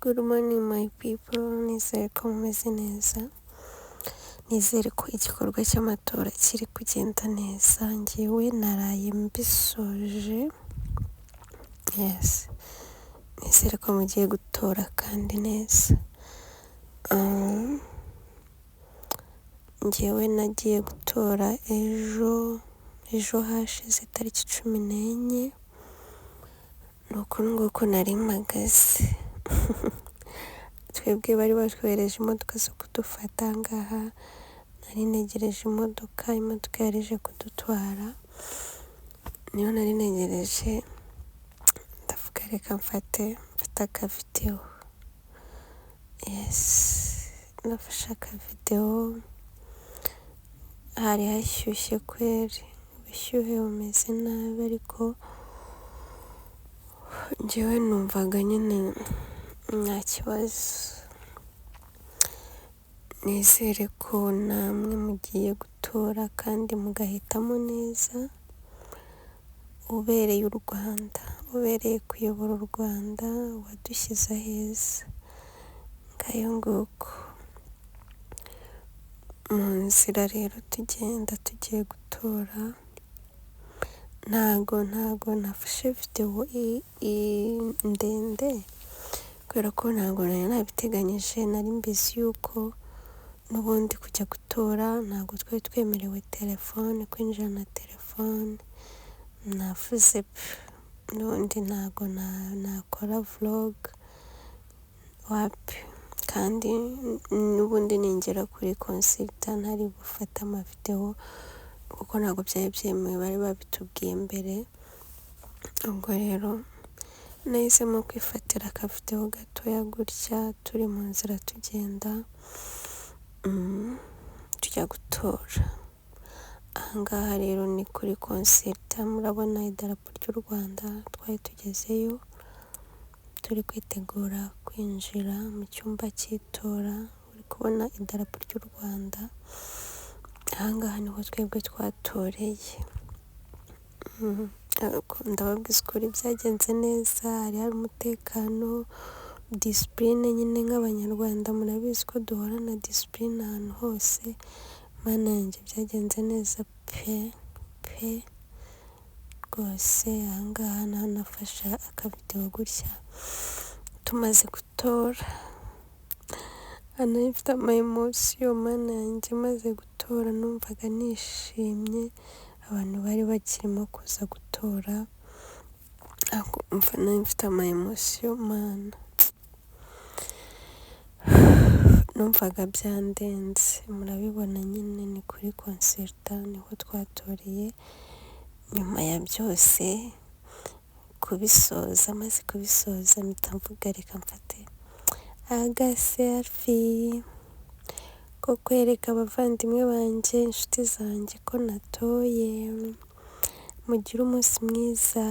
Good morning my people, nizere ko mumeze neza, nizere ko igikorwa cy'amatora kiri kugenda neza, njyewe naraye mbisoje, yes, nizere ko mugiye gutora kandi neza. Njyewe nagiye gutora ejo hashize tariki 14, nuko nguko nari mpagaze. Twebwe bari batwohereje imodoka zo kudufata ngaha, nari negereje imodoka yari ije kudutwara, niyo nari negereje, ndavuga reka mfate akavideo. Yes, nafashe akavideo, hari hashyushye kweri, ubushyuhe bumeze nabi, ariko njyewe numvaga nyine nta kibazo. Nizere ko namwe mugiye gutora kandi mugahitamo neza, ubereye u Rwanda, ubereye kuyobora u Rwanda, wadushyize heza. Ngayo nguko mu nzira rero tugenda tugiye gutora, ntago nafashe video ndende kubera ko ntago nari nabiteganyije, nari mbizi yuko n'ubundi kujya gutora ntago twari twemerewe telefone, kwinjira na telefone. Navuze n'ubundi ntago nakora vlog wapi, kandi n'ubundi ningera kuri consulta ntari gufata amavideo kuko ntago byari byemewe, bari babitubwiye mbere. Ubwo rero nahisemo kwifatira akavideo gatoya gutya, turi mu nzira tugenda tujya gutora. Ahangaha rero ni kuri consulta, murabona idarapo ry'u Rwanda, twari tugezeyo turi kwitegura kwinjira mu cyumba cy'itora, uri kubona idarapo ry'u Rwanda. Ahangaha niho twebwe twatoreye. Ndababwiza ukuri byagenze neza, hari umutekano, discipline nyine nk'abanyarwanda, murabizi ko duhorana discipline ahantu hose. Mana yanjye byagenze neza pe rwose. Ahangaha naho nafashe akavideo gutya tumaze gutora, hano mfite ama emotion. Mana yanjye maze gutora numvaga nishimye, abantu bari bakirimo kuza gutora, nari mfite ama emotion mana, numvaga byandenze. Murabibona nyine ni kuri consulta niho twatoreye. Nyuma ya byose maze kubisoza mpita mvuga reka mfate selfie ko kwereka abavandimwe banjye, inshuti zanjye ko natoye. Mugire umunsi mwiza.